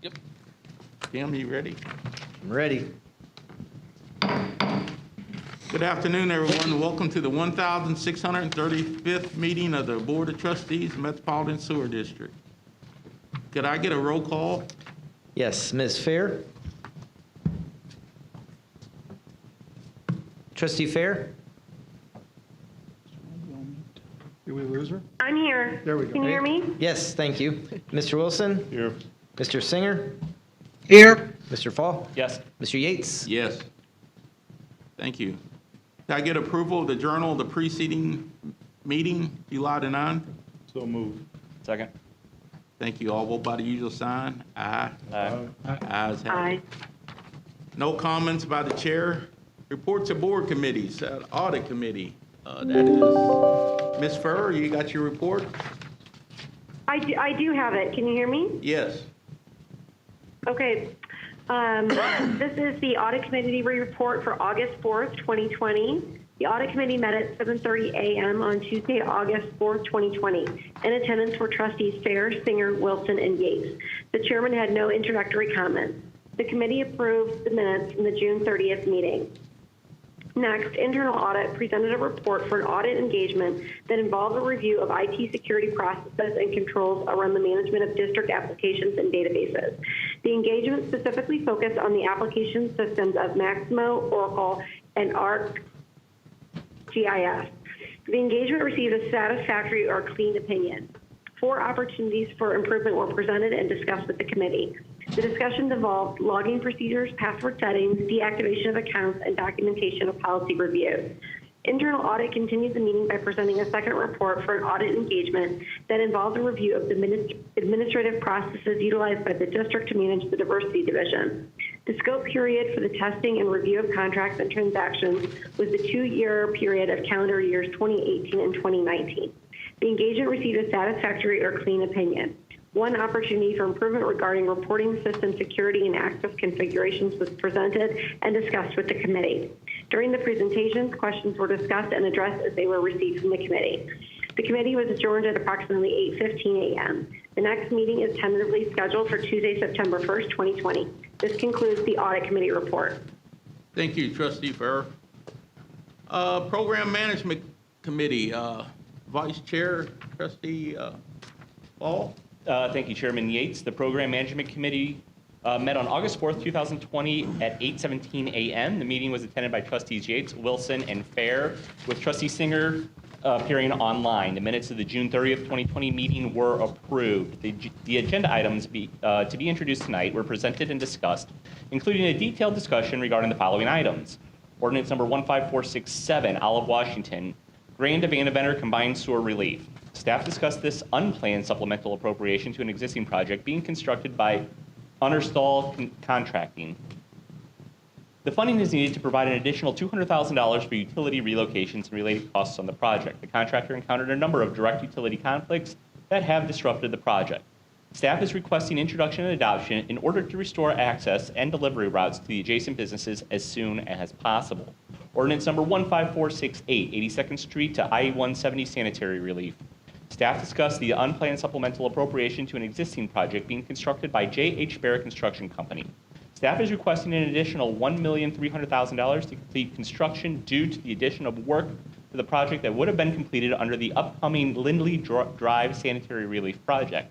Yep. Tim, you ready? I'm ready. Good afternoon, everyone. Welcome to the 1,635th meeting of the Board of Trustees, Metropolitan Sewer District. Could I get a roll call? Yes, Ms. Fair? Trustee Fair? Did we lose her? I'm here. There we go. Can you hear me? Yes, thank you. Mr. Wilson? Here. Mr. Singer? Here. Mr. Fall? Yes. Mr. Yates? Yes. Thank you. Could I get approval of the journal of the preceding meeting, July the 9th? So moved. Second. Thank you. All vote by the usual sign. Aye. Aye. Ayes have Aye. it. No comments by the chair. Reports of board committees. Audit committee. That is Ms. Furr. You got your report? I do have it. Can you hear me? Yes. Okay. This is the Audit Committee report for August 4th, 2020. The Audit Committee met at 7:30 a.m. on Tuesday, August 4th, 2020. In attendance were Trustees Fair, Singer, Wilson, and Yates. The chairman had no introductory comments. The committee approved the minutes from the June 30th meeting. Next, Internal Audit presented a report for an audit engagement that involved a review of IT security processes and controls around the management of district applications and databases. The engagement specifically focused on the application systems of Maximo, Oracle, and ArcGIS. The engagement received a satisfactory or clean opinion. 4 opportunities for improvement were presented and discussed with the committee. The discussions involved logging procedures, password settings, deactivation of accounts, and documentation of policy reviews. Internal Audit continued the meeting by presenting a second report for an audit engagement that involved a review of the administrative processes utilized by the district to manage the diversity division. The scope period for the testing and review of contracts and transactions was the 2-year period of calendar years 2018 and 2019. The engagement received a satisfactory or clean opinion. 1 opportunity for improvement regarding reporting system security and access configurations was presented and discussed with the committee. During the presentations, questions were discussed and addressed as they were received from the committee. The committee was adjourned at approximately 8:15 a.m. The next meeting is tentatively scheduled for Tuesday, September 1st, 2020. This concludes the Audit Committee report. Thank you, Trustee Fair. Program Management Committee, Vice Chair, Trustee Paul. Thank you, Chairman Yates. The Program Management Committee met on August 4th, 2020 at 8:17 a.m. The meeting was attended by Trustees Yates, Wilson, and Fair, with Trustee Singer appearing online. The minutes of the June 30th, 2020 meeting were approved. The agenda items to be introduced tonight were presented and discussed, including a detailed discussion regarding the following items. Ordinance number 15467, Olive, Washington, Grand Vendor Combined Sewer Relief. Staff discussed this unplanned supplemental appropriation to an existing project being constructed by Understall Contracting. The funding is needed to provide an additional $200,000 for utility relocations and related costs on the project. The contractor encountered a number of direct utility conflicts that have disrupted the project. Staff is requesting introduction and adoption in order to restore access and delivery routes to the adjacent businesses as soon as possible. Ordinance number 15468, 82nd Street to I-170 Sanitary Relief. Staff discussed the unplanned supplemental appropriation to an existing project being constructed by J.H. Barrett Construction Company. Staff is requesting an additional $1,300,000 to complete construction due to the addition of work to the project that would have been completed under the upcoming Lindley Drive Sanitary Relief Project.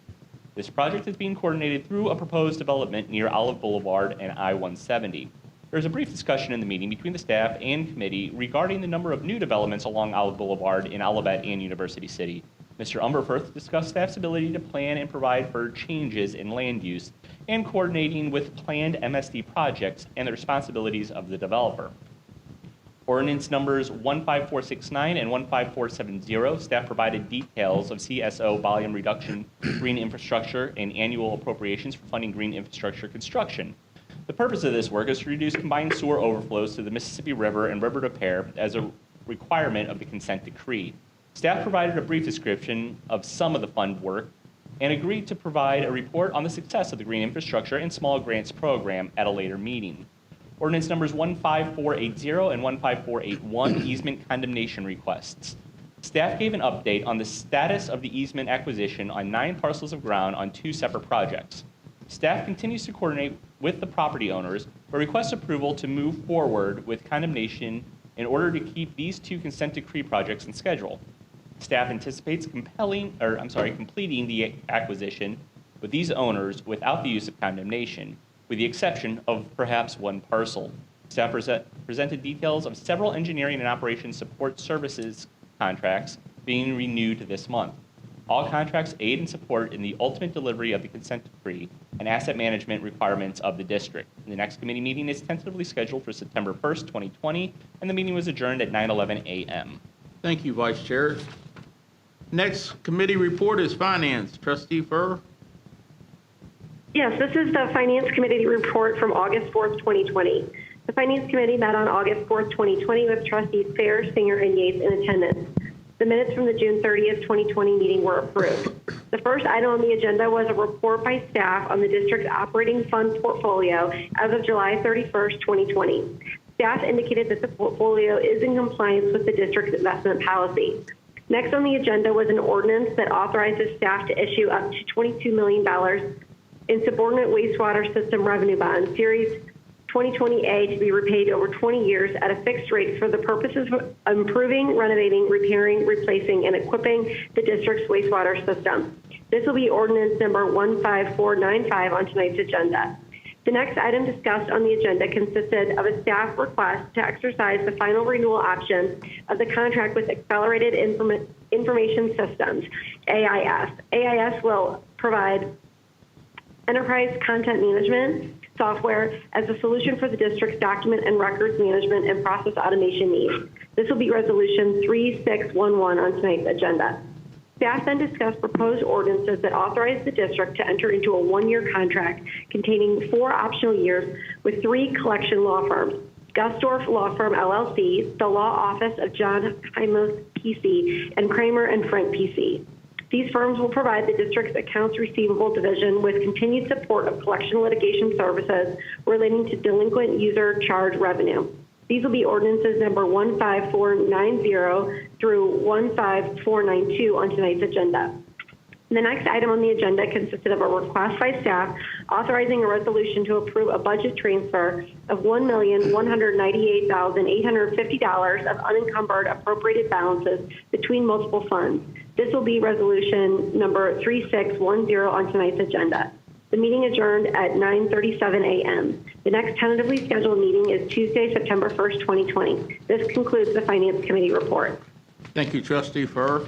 This project is being coordinated through a proposed development near Olive Boulevard and I-170. There was a brief discussion in the meeting between the staff and committee regarding the number of new developments along Olive Boulevard in Olivet and University City. Mr. Umberfirth discussed staff's ability to plan and provide for changes in land use and coordinating with planned MSD projects and the responsibilities of the developer. Ordinance numbers 15469 and 15470, staff provided details of CSO volume reduction, green infrastructure, and annual appropriations for funding green infrastructure construction. The purpose of this work is to reduce combined sewer overflows to the Mississippi River and river repair as a requirement of the consent decree. Staff provided a brief description of some of the fund work and agreed to provide a report on the success of the green infrastructure and small grants program at a later meeting. Ordinance numbers 15480 and 15481, easement condemnation requests. Staff gave an update on the status of the easement acquisition on 9 parcels of ground on 2 separate projects. Staff continues to coordinate with the property owners, but requests approval to move forward with condemnation in order to keep these two consent decree projects on schedule. Staff anticipates completing the acquisition with these owners without the use of condemnation, with the exception of perhaps one parcel. Staff presented details of several engineering and operations support services contracts being renewed this month. All contracts aid and support in the ultimate delivery of the consent decree and asset management requirements of the district. The next committee meeting is tentatively scheduled for September 1st, 2020, and the meeting was adjourned at 9:11 a.m. Thank you, Vice Chair. Next committee report is Finance. Trustee Furr. Yes, this is the Finance Committee report from August 4th, 2020. The Finance Committee met on August 4th, 2020 with Trustees Fair, Singer, and Yates in attendance. The minutes from the June 30th, 2020 meeting were approved. The first item on the agenda was a report by staff on the district's operating fund portfolio as of July 31st, 2020. Staff indicated that the portfolio is in compliance with the district's investment policy. Next on the agenda was an ordinance that authorizes staff to issue up to $22 million in subordinate wastewater system revenue bonds, Series 2020A, to be repaid over 20 years at a fixed rate for the purposes of improving, renovating, repairing, replacing, and equipping the district's wastewater system. This will be ordinance number 15495 on tonight's agenda. The next item discussed on the agenda consisted of a staff request to exercise the final renewal option of the contract with Accelerated Information Systems, AIS. AIS will provide enterprise content management software as a solution for the district's document and records management and process automation needs. This will be resolution 3611 on tonight's agenda. Staff then discussed proposed ordinances that authorize the district to enter into a one-year contract containing 4 optional years with 3 collection law firms: Gusdorf Law Firm LLC, the Law Office of John Hymos PC, and Kramer and Frank PC. These firms will provide the district's accounts receivable division with continued support of collection litigation services relating to delinquent user charge revenue. These will be ordinances number 15490 through 15492 on tonight's agenda. The next item on the agenda consisted of a request by staff authorizing a resolution to approve a budget transfer of $1,198,850 of unencumbered appropriated balances between multiple funds. This will be resolution number 3610 on tonight's agenda. The meeting adjourned at 9:37 a.m. The next tentatively scheduled meeting is Tuesday, September 1st, 2020. This concludes the Finance Committee report. Thank you, Trustee Furr.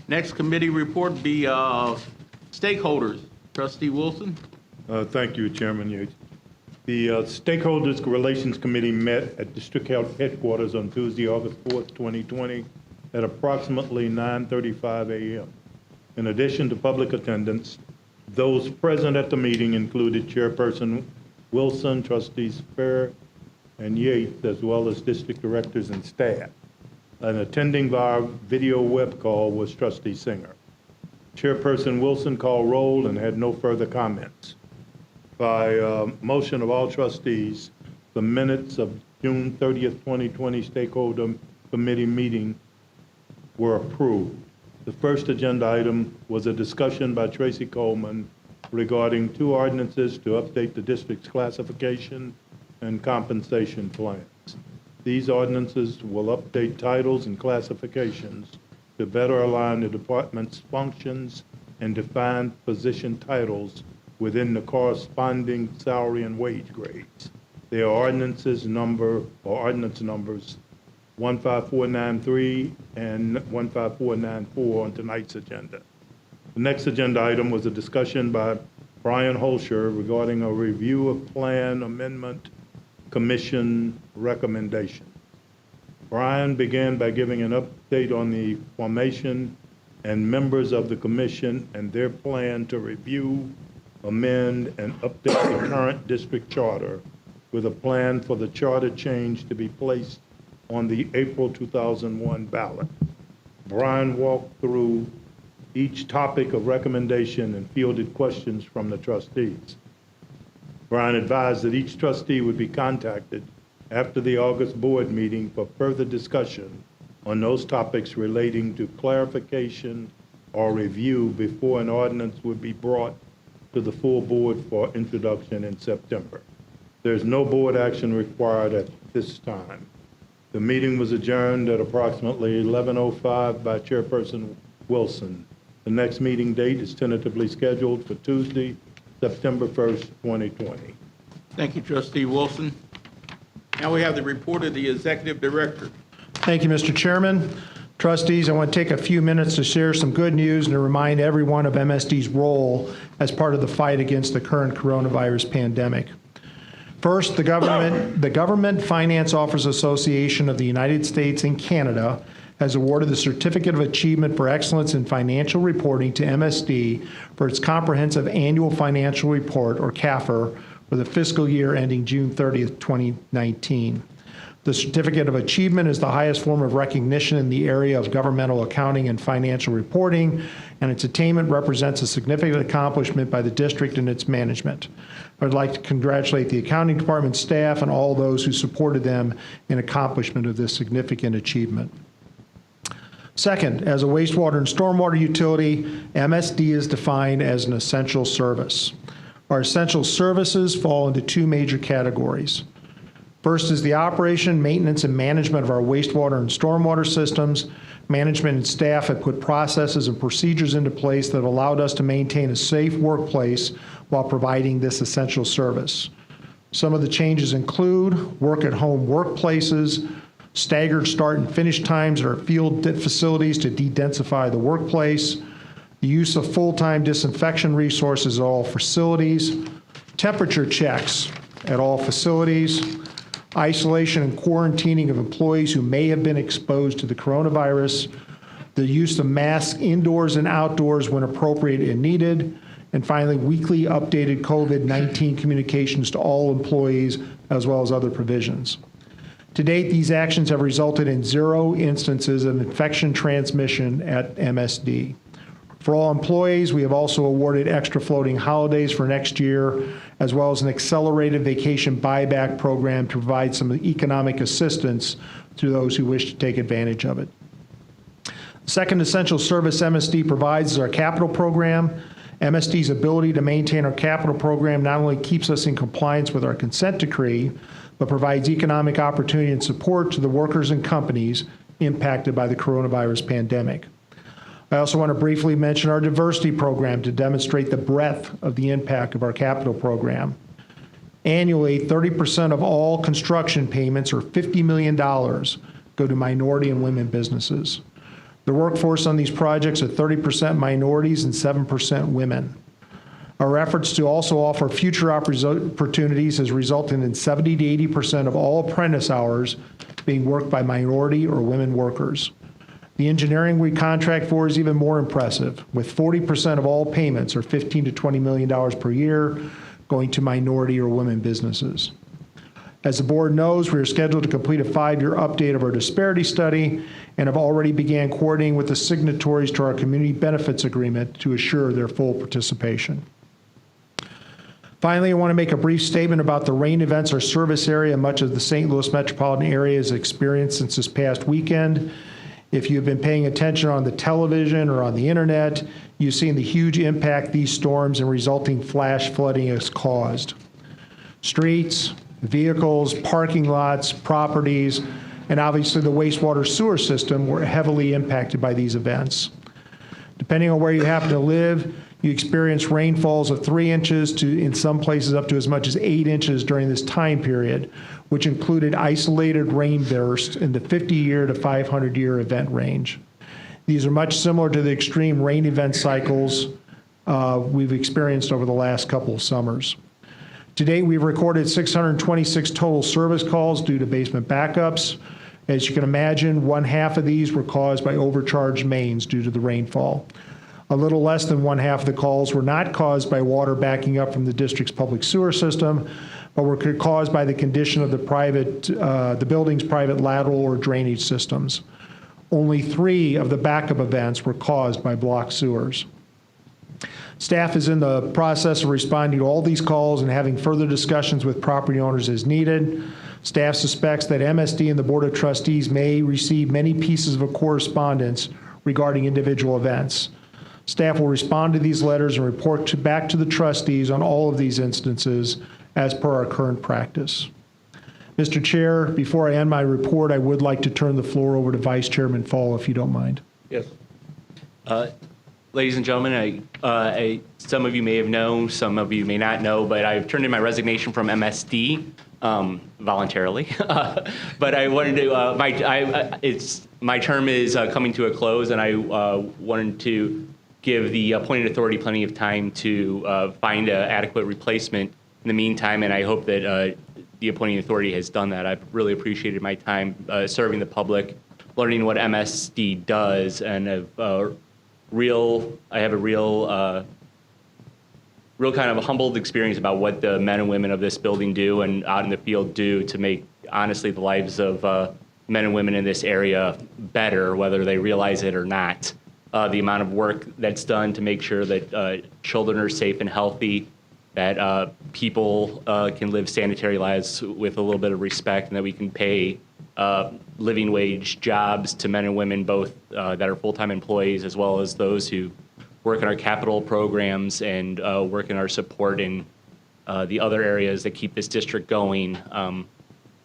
Next committee report be stakeholders. Trustee Wilson. Thank you, Chairman Yates. The Stakeholders Relations Committee met at District Health Headquarters on Tuesday, August 4th, 2020 at approximately 9:35 a.m. In addition to public attendance, those present at the meeting included Chairperson Wilson, Trustees Fair and Yates, as well as district directors and staff. And attending via video web call was Trustee Singer. Chairperson Wilson called roll and had no further comments. By motion of all trustees, the minutes of June 30th, 2020 Stakeholder Committee meeting were approved. The first agenda item was a discussion by Tracy Coleman regarding 2 ordinances to update the district's classification and compensation plans. These ordinances will update titles and classifications to better align the department's functions and define position titles within the corresponding salary and wage grades. They are ordinance numbers 15493 and 15494 on tonight's agenda. The next agenda item was a discussion by Brian Holscher regarding a review of plan amendment commission recommendation. Brian began by giving an update on the formation and members of the commission and their plan to review, amend, and update the current district charter with a plan for the charter change to be placed on the April 2001 ballot. Brian walked through each topic of recommendation and fielded questions from the trustees. Brian advised that each trustee would be contacted after the August board meeting for further discussion on those topics relating to clarification or review before an ordinance would be brought to the full board for introduction in September. There's no board action required at this time. The meeting was adjourned at approximately 11:05 by Chairperson Wilson. The next meeting date is tentatively scheduled for Tuesday, September 1st, 2020. Thank you, Trustee Wilson. Now we have the report of the Executive Director. Thank you, Mr. Chairman. Trustees, I want to take a few minutes to share some good news and to remind everyone of MSD's role as part of the fight against the current coronavirus pandemic. First, the Government Finance Officers Association of the United States and Canada has awarded the Certificate of Achievement for Excellence in Financial Reporting to MSD for its Comprehensive Annual Financial Report, or CAFR, for the fiscal year ending June 30th, 2019. The Certificate of Achievement is the highest form of recognition in the area of governmental accounting and financial reporting, and its attainment represents a significant accomplishment by the district and its management. I would like to congratulate the accounting department staff and all those who supported them in accomplishment of this significant achievement. Second, as a wastewater and stormwater utility, MSD is defined as an essential service. Our essential services fall into two major categories. First is the operation, maintenance, and management of our wastewater and stormwater systems. Management and staff have put processes and procedures into place that allowed us to maintain a safe workplace while providing this essential service. Some of the changes include work-at-home workplaces, staggered start and finish times at our field facilities to de-densify the workplace, the use of full-time disinfection resources at all facilities, temperature checks at all facilities, isolation and quarantining of employees who may have been exposed to the coronavirus, the use of masks indoors and outdoors when appropriate and needed, and finally, weekly updated COVID-19 communications to all employees, as well as other provisions. To date, these actions have resulted in 0 instances of infection transmission at MSD. For all employees, we have also awarded extra floating holidays for next year, as well as an accelerated vacation buyback program to provide some economic assistance to those who wish to take advantage of it. The second essential service MSD provides is our capital program. MSD's ability to maintain our capital program not only keeps us in compliance with our consent decree, but provides economic opportunity and support to the workers and companies impacted by the coronavirus pandemic. I also want to briefly mention our diversity program to demonstrate the breadth of the impact of our capital program. Annually, 30% of all construction payments, or $50 million, go to minority and women businesses. The workforce on these projects are 30% minorities and 7% women. Our efforts to also offer future opportunities has resulted in 70 to 80% of all apprentice hours being worked by minority or women workers. The engineering we contract for is even more impressive, with 40% of all payments, or $15 to $20 million per year, going to minority or women businesses. As the board knows, we are scheduled to complete a 5-year update of our disparity study and have already began coordinating with the signatories to our community benefits agreement to assure their full participation. Finally, I want to make a brief statement about the rain events our service area and much of the St. Louis metropolitan area has experienced since this past weekend. If you've been paying attention on the television or on the internet, you've seen the huge impact these storms and resulting flash flooding has caused. Streets, vehicles, parking lots, properties, and obviously the wastewater sewer system were heavily impacted by these events. Depending on where you happen to live, you experience rainfalls of 3 inches to, in some places, up to as much as 8 inches during this time period, which included isolated rain bursts in the 50-year to 500-year event range. These are much similar to the extreme rain event cycles we've experienced over the last couple of summers. To date, we've recorded 626 total service calls due to basement backups. As you can imagine, 1/2 of these were caused by overcharged mains due to the rainfall. A little less than 1/2 of the calls were not caused by water backing up from the district's public sewer system, but were caused by the condition of the building's private lateral or drainage systems. Only 3 of the backup events were caused by blocked sewers. Staff is in the process of responding to all these calls and having further discussions with property owners as needed. Staff suspects that MSD and the Board of Trustees may receive many pieces of correspondence regarding individual events. Staff will respond to these letters and report back to the trustees on all of these instances as per our current practice. Mr. Chair, before I end my report, I would like to turn the floor over to Vice Chairman Fall, if you don't mind. Yes. Ladies and gentlemen, some of you may have known, some of you may not know, but I've turned in my resignation from MSD voluntarily. But I wanted to, my term is coming to a close, and I wanted to give the appointed authority plenty of time to find an adequate replacement in the meantime, and I hope that the appointing authority has done that. I've really appreciated my time serving the public, learning what MSD does, and I have a real kind of humbled experience about what the men and women of this building do and out in the field do to make, honestly, the lives of men and women in this area better, whether they realize it or not. The amount of work that's done to make sure that children are safe and healthy, that people can live sanitary lives with a little bit of respect, and that we can pay living wage jobs to men and women, both that are full-time employees as well as those who work in our capital programs and work in our support in the other areas that keep this district going.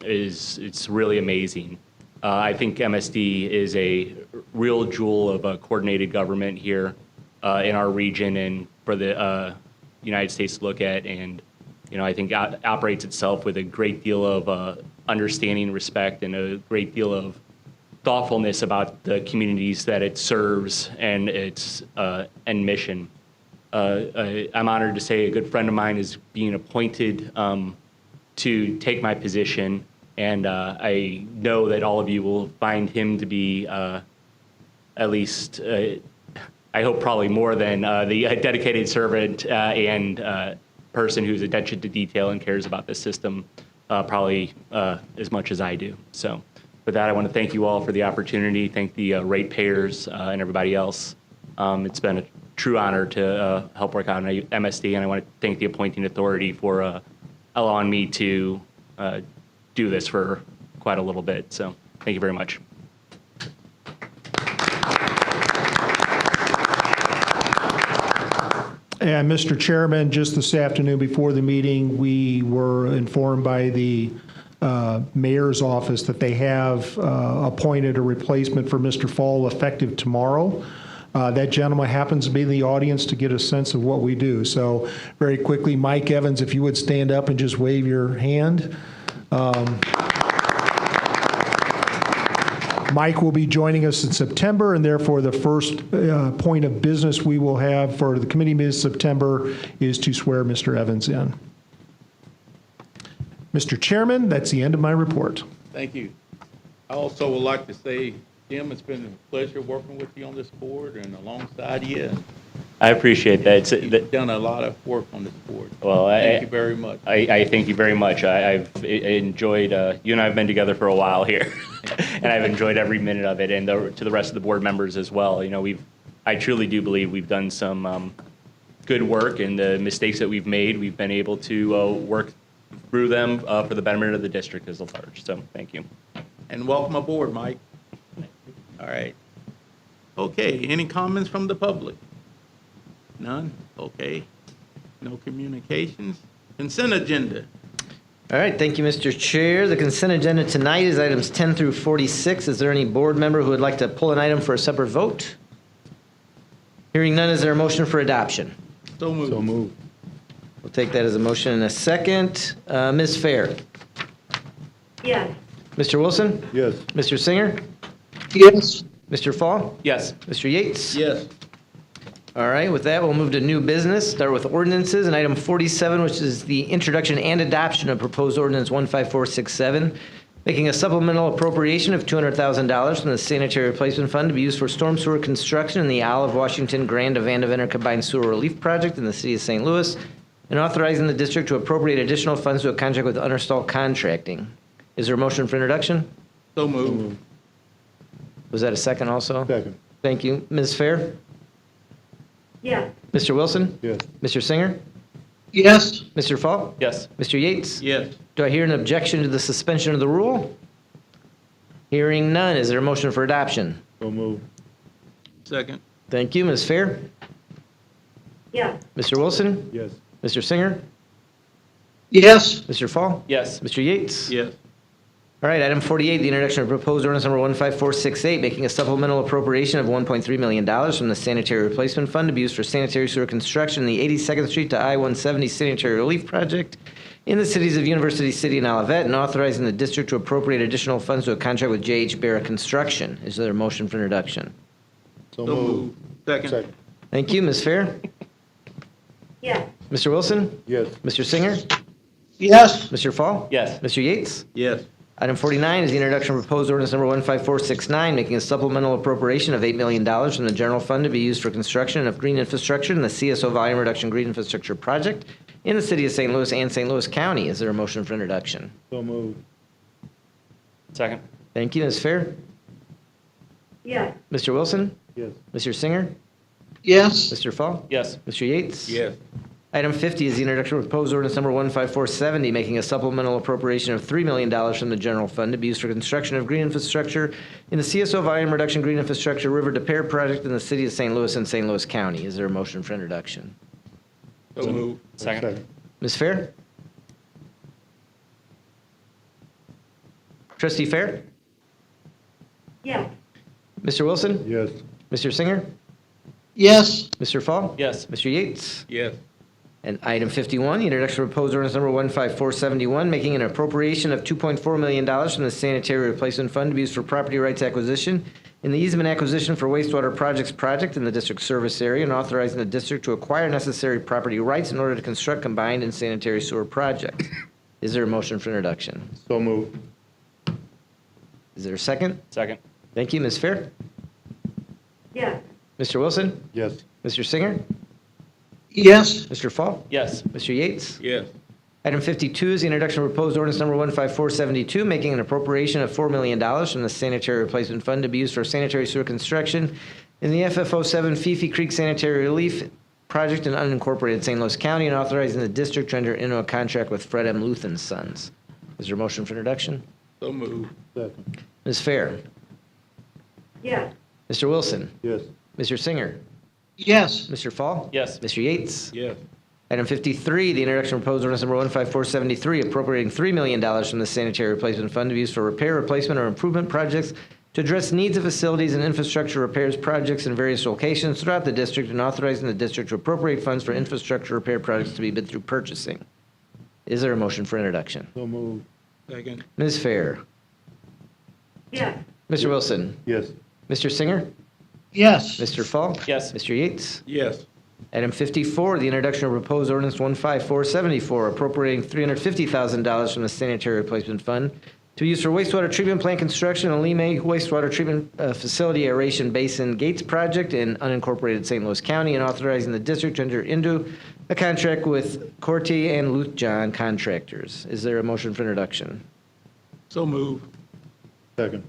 It's really amazing. I think MSD is a real jewel of a coordinated government here in our region and for the United States to look at, and I think operates itself with a great deal of understanding, respect, and a great deal of thoughtfulness about the communities that it serves and its end mission. I'm honored to say a good friend of mine is being appointed to take my position, and I know that all of you will find him to be at least, I hope probably more than the dedicated servant and person who's attention to detail and cares about this system probably as much as I do. So with that, I want to thank you all for the opportunity, thank the ratepayers and everybody else. It's been a true honor to help work on MSD, and I want to thank the appointing authority for allowing me to do this for quite a little bit. So thank you very much. And Mr. Chairman, just this afternoon before the meeting, we were informed by the mayor's office that they have appointed a replacement for Mr. Fall effective tomorrow. That gentleman happens to be in the audience to get a sense of what we do. So very quickly, Mike Evans, if you would stand up and just wave your hand. Mike will be joining us in September, and therefore the first point of business we will have for the committee meeting in September is to swear Mr. Evans in. Mr. Chairman, that's the end of my report. Thank you. I also would like to say, Jim, it's been a pleasure working with you on this board and alongside you. I appreciate that. You've done a lot of work on this board. Well, thank you very much. I thank you very much. I've enjoyed, you and I have been together for a while here, and I've enjoyed every minute of it, and to the rest of the board members as well. I truly do believe we've done some good work, and the mistakes that we've made, we've been able to work through them for the betterment of the district as a large. So thank you. And welcome aboard, Mike. All right. Okay, any comments from the public? None? Okay. No communications? Consent agenda. All right, thank you, Mr. Chair. The consent agenda tonight is items 10 through 46. Is there any board member who would like to pull an item for a separate vote? Hearing none, is there a motion for adoption? So moved. So moved. We'll take that as a motion in a second. Ms. Fair? Yes. Mr. Wilson? Yes. Mr. Singer? Yes. Mr. Fall? Yes. Mr. Yates? Yes. All right, with that, we'll move to new business, start with ordinances, and item 47, which is the introduction and adoption of proposed ordinance 15467, making a supplemental appropriation of $200,000 from the Sanitary Replacement Fund to be used for storm sewer construction in the Olive Washington Grand Avanda Combined Sewer Relief Project in the city of St. Louis, and authorizing the district to appropriate additional funds to a contract with Understall Contracting. Is there a motion for introduction? So moved. Was that a second also? Second. Thank you. Ms. Fair? Yes. Mr. Wilson? Yes. Mr. Singer? Yes. Mr. Fall? Yes. Mr. Yates? Yes. Do I hear an objection to the suspension of the rule? Hearing none, is there a motion for adoption? So moved. Second. Thank you. Ms. Fair? Yes. Mr. Wilson? Yes. Mr. Singer? Yes. Mr. Fall? Yes. Mr. Yates? Yes. All right, item 48, the introduction of proposed ordinance number 15468, making a supplemental appropriation of $1.3 million from the Sanitary Replacement Fund to be used for sanitary sewer construction in the 82nd Street to I-170 Sanitary Relief Project in the cities of University City and Olivet, and authorizing the district to appropriate additional funds to a contract with J.H. Barra Construction. Is there a motion for introduction? So So moved. moved. Second. Thank you. Ms. Fair? Yes. Mr. Wilson? Yes. Mr. Singer? Yes. Mr. Fall? Yes. Mr. Yates? Yes. Item 49 is the introduction of proposed ordinance number 15469, making a supplemental appropriation of $8 million from the general fund to be used for construction of green infrastructure in the CSO Volume Reduction Green Infrastructure Project in the city of St. Louis and St. Louis County. Is there a motion for introduction? So moved. Second. Thank you. Ms. Fair? Yes. Mr. Wilson? Yes. Mr. Singer? Yes. Mr. Fall? Yes. Mr. Yates? Yes. Item 50 is the introduction of proposed ordinance number 15470, making a supplemental appropriation of $3 million from the general fund to be used for construction of green infrastructure in the CSO Volume Reduction Green Infrastructure River to Pear Project in the city of St. Louis and St. Louis County. Is there a motion for introduction? So moved. Second. Ms. Fair? Trustee Fair? Yes. Mr. Wilson? Yes. Mr. Singer? Yes. Mr. Fall? Yes. Mr. Yates? Yes. And item 51, the introduction of proposed ordinance number 15471, making an appropriation of $2.4 million from the Sanitary Replacement Fund to be used for property rights acquisition in the easement acquisition for wastewater projects project in the district service area, and authorizing the district to acquire necessary property rights in order to construct combined and sanitary sewer projects. Is there a motion for introduction? So moved. Is there a second? Second. Thank you. Ms. Fair? Yes. Mr. Wilson? Yes. Mr. Singer? Yes. Mr. Fall? Yes. Mr. Yates? Yes. Item 52 is the introduction of proposed ordinance number 15472, making an appropriation of $4 million from the Sanitary Replacement Fund to be used for sanitary sewer construction in the FF07 Fifi Creek Sanitary Relief Project in Unincorporated St. Louis County, and authorizing the district to enter into a contract with Fred M. Luth and Sons. Is there a motion for introduction? So moved. Second. Ms. Fair? Yes. Mr. Wilson? Yes. Mr. Singer? Yes. Mr. Fall? Yes. Mr. Yates? Yes. Item 53, the introduction of proposed ordinance number 15473, appropriating $3 million from the Sanitary Replacement Fund to be used for repair, replacement, or improvement projects to address needs of facilities and infrastructure repairs projects in various locations throughout the district, and authorizing the district to appropriate funds for infrastructure repair projects to be bid through purchasing. Is there a motion for introduction? So moved. Second. Ms. Fair? Yes. Mr. Wilson? Yes. Mr. Singer? Yes. Mr. Fall? Yes. Mr. Yates? Yes. Item 54, the introduction of proposed ordinance 15474, appropriating $350,000 from the Sanitary Replacement Fund to be used for wastewater treatment plant construction in Lime Wastewater Treatment Facility Aeration Basin Gates Project in unincorporated St. Louis County, and authorizing the district to enter into a contract with Corte and Luth John Contractors. Is there a motion for introduction? So moved. Second.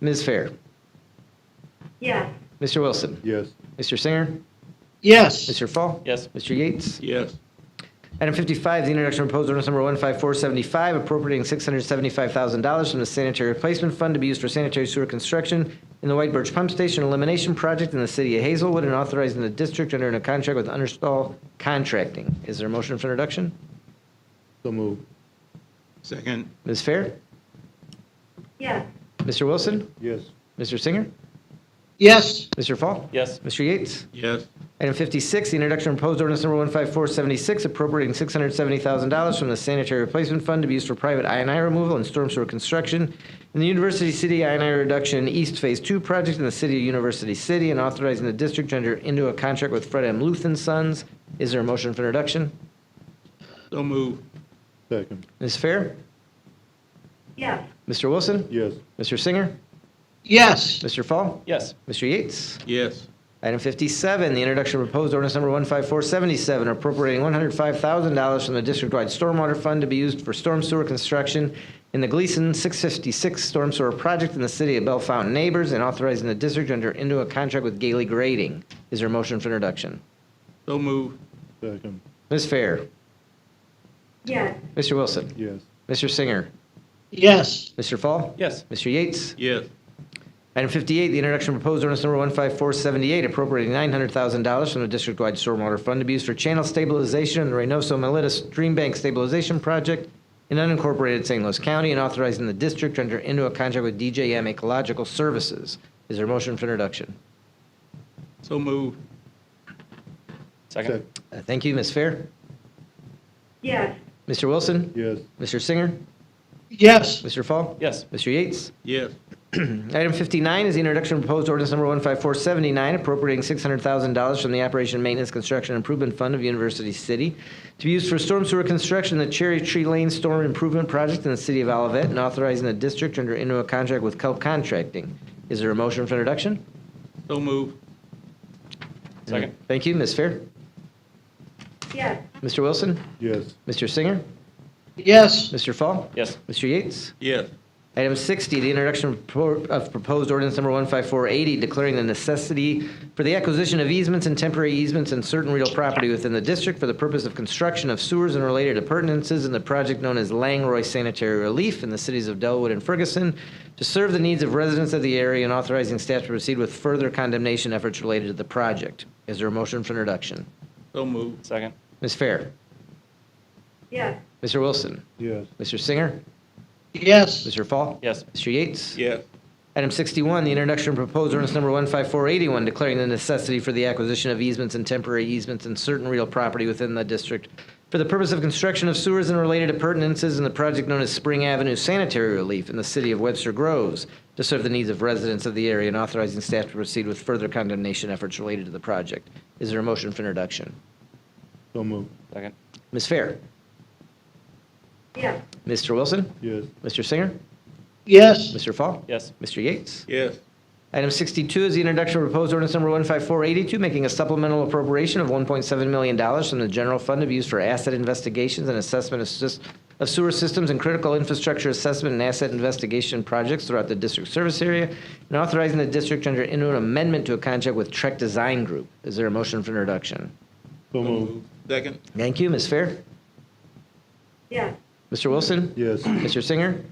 Ms. Fair? Yes. Mr. Wilson? Yes. Mr. Singer? Yes. Mr. Fall? Yes. Mr. Yates? Yes. Item 55, the introduction of proposed ordinance number 15475, appropriating $675,000 from the Sanitary Replacement Fund to be used for sanitary sewer construction in the White Birch Pump Station Elimination Project in the city of Hazelwood, and authorizing the district to enter into a contract with Understall Contracting. Is there a motion for introduction? So moved. Second. Ms. Fair? Yes. Mr. Wilson? Yes. Mr. Singer? Yes. Mr. Fall? Yes. Mr. Yates? Yes. Item 56, the introduction of proposed ordinance number 15476, appropriating $670,000 from the Sanitary Replacement Fund to be used for private I&I removal and storm sewer construction in the University City I&I Reduction East Phase 2 project in the city of University City, and authorizing the district to enter into a contract with Fred M. Luth and Sons. Is there a motion for introduction? So moved. Second. Ms. Fair? Yes. Mr. Wilson? Yes. Mr. Singer? Yes. Mr. Fall? Yes. Mr. Yates? Yes. Item 57, the introduction of proposed ordinance number 15477, appropriating $105,000 from the district-wide stormwater fund to be used for storm sewer construction in the Gleason 656 storm sewer project in the city of Bellefontaine Neighbors, and authorizing the district to enter into a contract with Gailey Grading. Is there a motion for introduction? So moved. Second. Ms. Fair? Yes. Mr. Wilson? Yes. Mr. Singer? Yes. Mr. Fall? Yes. Mr. Yates? Yes. Item 58, the introduction of proposed ordinance number 15478, appropriating $900,000 from the district-wide stormwater fund to be used for channel stabilization in the Reynosa-Melita Stream Bank Stabilization Project in unincorporated St. Louis County, and authorizing the district to enter into a contract with DJM Ecological Services. Is there a motion for introduction? So moved. Second. Thank you, Ms. Fair. Yes. Mr. Wilson? Yes. Mr. Singer? Yes. Mr. Fall? Yes. Mr. Yates? Yes. Item 59 is the introduction of proposed ordinance number 15479, appropriating $600,000 from the Operation Maintenance Construction Improvement Fund of University City to be used for storm sewer construction in the Cherry Tree Lane Storm Improvement Project in the city of Olivet, and authorizing the district to enter into a contract with Kelp Contracting. Is there a motion for introduction? So moved. Second. Thank you. Ms. Fair? Yes. Mr. Wilson? Yes. Mr. Singer? Yes. Mr. Fall? Yes. Mr. Yates? Yes. Item 60, the introduction of proposed ordinance number 15480, declaring the necessity for the acquisition of easements and temporary easements and certain real property within the district for the purpose of construction of sewers and related appurtenances in the project known as Langroy Sanitary Relief in the cities of Delwood and Ferguson to serve the needs of residents of the area, and authorizing staff to proceed with further condemnation efforts related to the project. Is there a motion for introduction? So moved. Second. Ms. Fair? Yes. Mr. Wilson? Yes. Mr. Singer? Yes. Mr. Fall? Yes. Mr. Yates? Yes. Item 61, the introduction of proposed ordinance number 15481, declaring the necessity for the acquisition of easements and temporary easements and certain real property within the district for the purpose of construction of sewers and related appurtenances in the project known as Spring Avenue Sanitary Relief in the city of Webster Groves to serve the needs of residents of the area, and authorizing staff to proceed with further condemnation efforts related to the project. Is there a motion for introduction? So moved. Second. Ms. Fair? Yes. Mr. Wilson? Yes. Mr. Singer? Yes. Mr. Fall? Yes. Mr. Yates? Yes. Item 62 is the introduction of proposed ordinance number 15482, making a supplemental appropriation of $1.7 million from the general fund to be used for asset investigations and assessment of sewer systems and critical infrastructure assessment and asset investigation projects throughout the district service area, and authorizing the district to enter into an amendment to a contract with Trek Design Group. Is there a motion for introduction? So moved. Second. Thank you. Ms. Fair? Yes. Mr. Wilson? Yes. Mr. Singer?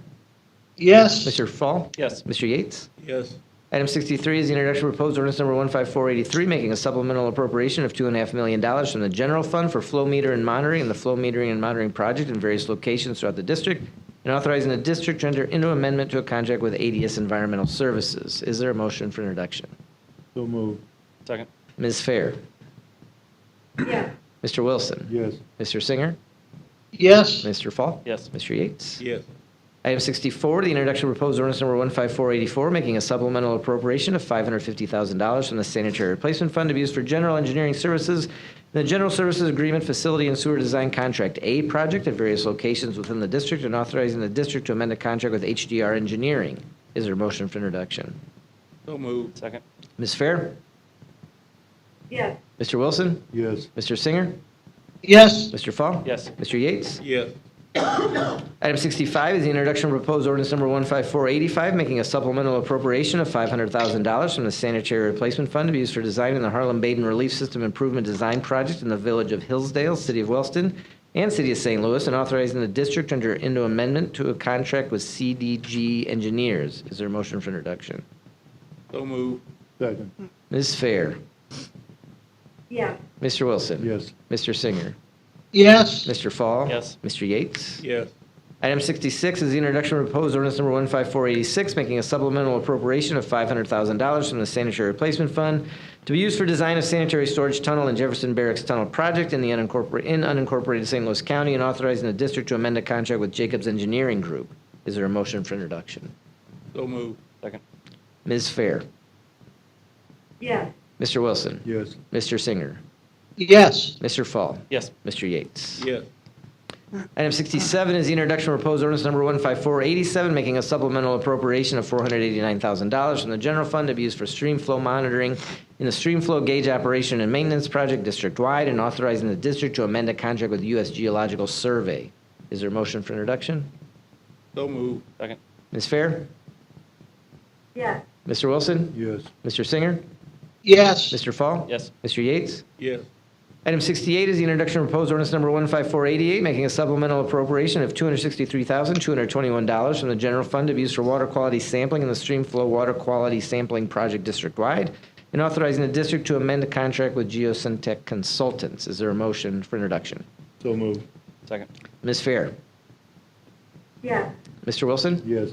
Yes. Mr. Fall? Yes. Mr. Yates? Yes. Item 63 is the introduction of proposed ordinance number 15483, making a supplemental appropriation of $2.5 million from the general fund for flow meter and monitoring and the flow metering and monitoring project in various locations throughout the district, and authorizing the district to enter into amendment to a contract with ADS Environmental Services. Is there a motion for introduction? So moved. Second. Ms. Fair? Yes. Mr. Wilson? Yes. Mr. Singer? Yes. Mr. Fall? Yes. Mr. Yates? Yes. Item 64, the introduction of proposed ordinance number 15484, making a supplemental appropriation of $550,000 from the Sanitary Replacement Fund to be used for general engineering services in the General Services Agreement Facility and Sewer Design Contract A project at various locations within the district, and authorizing the district to amend a contract with HDR Engineering. Is there a motion for introduction? So moved. Second. Ms. Fair? Yes. Mr. Wilson? Yes. Mr. Singer? Yes. Mr. Fall? Yes. Mr. Yates? Yes. Item 65 is the introduction of proposed ordinance number 15485, making a supplemental appropriation of $500,000 from the Sanitary Replacement Fund to be used for design in the Harlem-Baden Relief System Improvement Design Project in the village of Hillsdale, city of Wellston, and city of St. Louis, and authorizing the district to enter into amendment to a contract with CDG Engineers. Is there a motion for introduction? So moved. Second. Ms. Fair? Yes. Mr. Wilson? Yes. Mr. Singer? Yes. Mr. Fall? Yes. Mr. Yates? Yes. Item 66 is the introduction of proposed ordinance number 15486, making a supplemental appropriation of $500,000 from the Sanitary Replacement Fund to be used for design of sanitary storage tunnel and Jefferson Barracks Tunnel project in the unincorporated St. Louis County, and authorizing the district to amend a contract with Jacobs Engineering Group. Is there a motion for introduction? So moved. Second. Ms. Fair? Yes. Mr. Wilson? Yes. Mr. Singer? Yes. Mr. Fall? Yes. Mr. Yates? Yes. Item 67 is the introduction of proposed ordinance number 15487, making a supplemental appropriation of $489,000 from the general fund to be used for stream flow monitoring in the stream flow gauge operation and maintenance project district-wide, and authorizing the district to amend a contract with the U.S. Geological Survey. Is there a motion for introduction? So moved. Second. Ms. Fair? Yes. Mr. Wilson? Yes. Mr. Singer? Yes. Mr. Fall? Yes. Mr. Yates? Yes. Item 68 is the introduction of proposed ordinance number 15488, making a supplemental appropriation of $263,221 from the general fund to be used for water quality sampling in the stream flow water quality sampling project district-wide, and authorizing the district to amend the contract with Geosyntec Consultants. Is there a motion for introduction? So moved. Second. Ms. Fair? Yes. Mr. Wilson? Yes.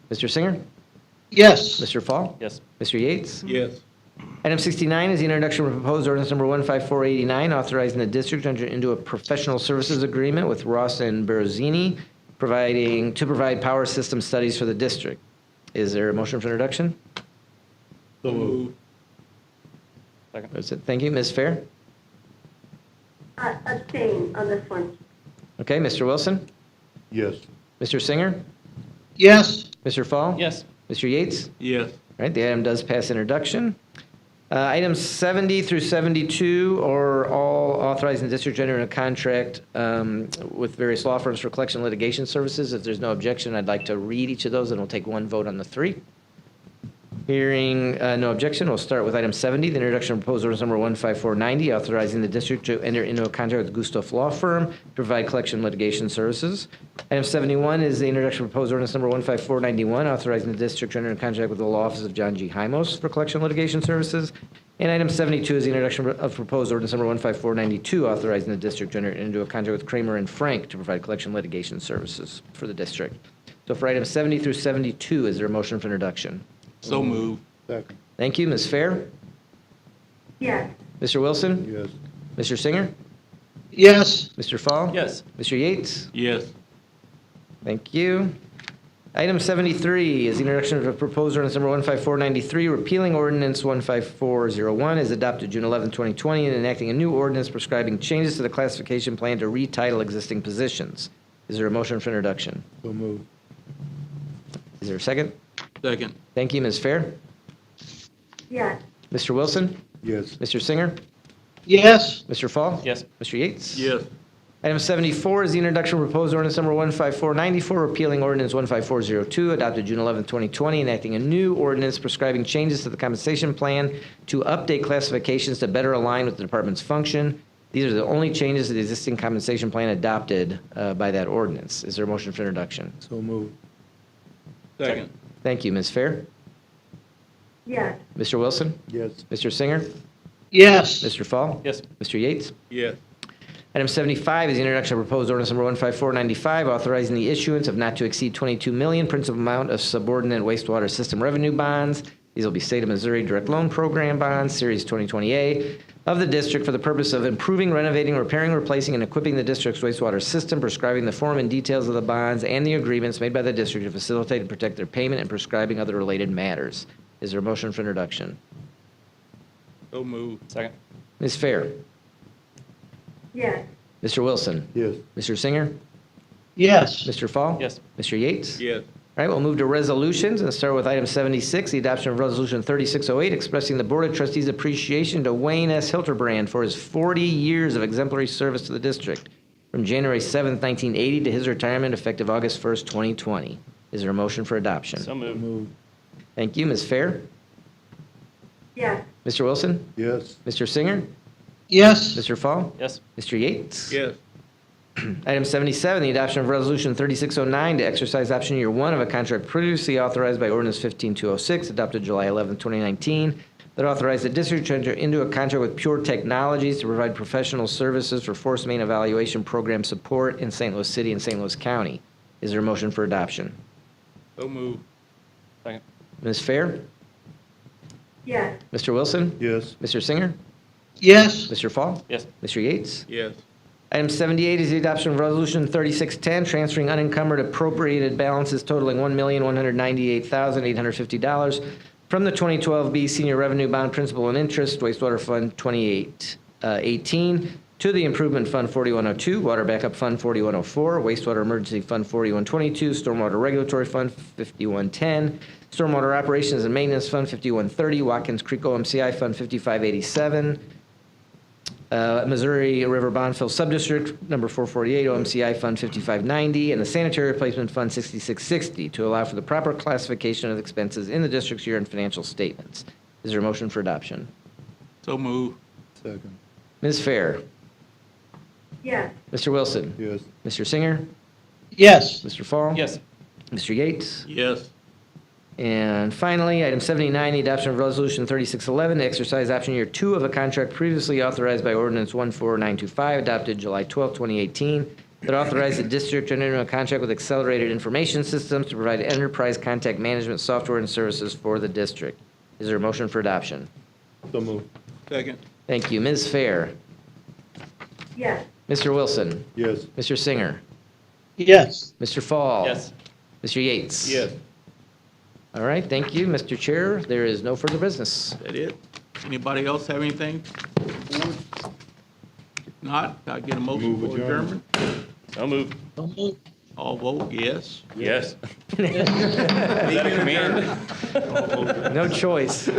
Mr. Singer? Yes. Mr. Fall? Yes. Mr. Yates? Yes. Item 69 is the introduction of proposed ordinance number 15489, authorizing the district to enter into a professional services agreement with Ross and Berezini, to provide power system studies for the district. Is there a motion for introduction? So moved. Second. That's it. Thank you. Ms. Fair? Abstain on this one. Okay, Mr. Wilson? Yes. Mr. Singer? Yes. Mr. Fall? Yes. Mr. Yates? Yes. All right, the item does pass introduction. Items 70 through 72 are all authorizing the district to enter into a contract with various law firms for collection litigation services. If there's no objection, I'd like to read each of those, and we'll take one vote on the three. Hearing no objection, we'll start with item 70, the introduction of proposed ordinance number 15490, authorizing the district to enter into a contract with Gustav Law Firm to provide collection litigation services. Item 71 is the introduction of proposed ordinance number 15491, authorizing the district to enter into a contract with the law office of John G. Hymos for collection litigation services. And item 72 is the introduction of proposed ordinance number 15492, authorizing the district to enter into a contract with Kramer and Frank to provide collection litigation services for the district. So for items 70 through 72, is there a motion for introduction? So moved. Second. Thank you. Ms. Fair? Yes. Mr. Wilson? Yes. Mr. Singer? Yes. Mr. Fall? Yes. Mr. Yates? Yes. Thank you. Item 73 is the introduction of a proposed ordinance number 15493, repealing ordinance 15401, is adopted June 11, 2020, and enacting a new ordinance prescribing changes to the classification plan to retitle existing positions. Is there a motion for introduction? So moved. Is there a second? Second. Thank you. Ms. Fair? Yes. Mr. Wilson? Yes. Mr. Singer? Yes. Mr. Fall? Yes. Mr. Yates? Yes. Item 74 is the introduction of proposed ordinance number 15494, repealing ordinance 15402, adopted June 11, 2020, enacting a new ordinance prescribing changes to the compensation plan to update classifications to better align with the department's function. These are the only changes to the existing compensation plan adopted by that ordinance. Is there a motion for introduction? So moved. Second. Thank you. Ms. Fair? Yes. Mr. Wilson? Yes. Mr. Singer? Yes. Mr. Fall? Yes. Mr. Yates? Yes. Item 75 is the introduction of proposed ordinance number 15495, authorizing the issuance of not to exceed $22 million principal amount of subordinate wastewater system revenue bonds. These will be State of Missouri Direct Loan Program bonds, Series 2020A, of the district for the purpose of improving, renovating, repairing, replacing, and equipping the district's wastewater system, prescribing the form and details of the bonds and the agreements made by the district to facilitate and protect their payment, and prescribing other related matters. Is there a motion for introduction? So moved. Second. Ms. Fair? Yes. Mr. Wilson? Yes. Mr. Singer? Yes. Mr. Fall? Yes. Mr. Yates? Yes. All right, we'll move to resolutions and start with item 76, the adoption of resolution 3608, expressing the Board of Trustees' appreciation to Wayne S. Hilterbrand for his 40 years of exemplary service to the district from January 7th, 1980 to his retirement effective August 1st, 2020. Is there a motion for adoption? So moved. Moved. Thank you. Ms. Fair? Yes. Mr. Wilson? Yes. Mr. Singer? Yes. Mr. Fall? Yes. Mr. Yates? Yes. Item 77, the adoption of resolution 3609 to exercise option year 1 of a contract previously authorized by ordinance 15206, adopted July 11, 2019, that authorized the district to enter into a contract with Pure Technologies to provide professional services for force main evaluation program support in St. Louis City and St. Louis County. Is there a motion for adoption? So moved. Second. Ms. Fair? Yes. Mr. Wilson? Yes. Mr. Singer? Yes. Mr. Fall? Yes. Mr. Yates? Yes. Item 78 is the adoption of resolution 3610, transferring unencumbered appropriated balances totaling $1,198,850 from the 2012B Senior Revenue Bond Principal and Interest, Wastewater Fund 2818, to the Improvement Fund 4102, Water Backup Fund 4104, Wastewater Emergency Fund 4122, Stormwater Regulatory Fund 5110, Stormwater Operations and Maintenance Fund 5130, Watkins Creek OMCI Fund 5587, Missouri River Bonneville Subdistrict number 448, OMCI Fund 5590, and the Sanitary Replacement Fund 6660 to allow for the proper classification of expenses in the district's year-end financial statements. Is there a motion for adoption? So moved. Second. Ms. Fair, Yes. Mr. Wilson, Yes. Mr. Singer, Yes. Mr. Fall. Yes. Mr. Yates. Yes. And finally, item 79, the adoption of Resolution 3611 to exercise option year 2 of a contract previously authorized by Ordinance 14925, adopted July 12, 2018, that authorized the district to enter into a contract with Accelerated Information Systems to provide enterprise contact management software and services for the district. Is there a motion for adoption? So moved. Second. Thank you. Ms. Fair, Yes. Mr. Wilson, Yes. Mr. Singer, Yes. Mr. Fall. Yes. Mr. Yates. Yes. All right, thank you, Mr. Chair. There is no further business. That it? Anybody else have anything? If not, I get a motion Move for adjournment. So moved. So moved. All vote yes. Yes. Is that a command? No choice.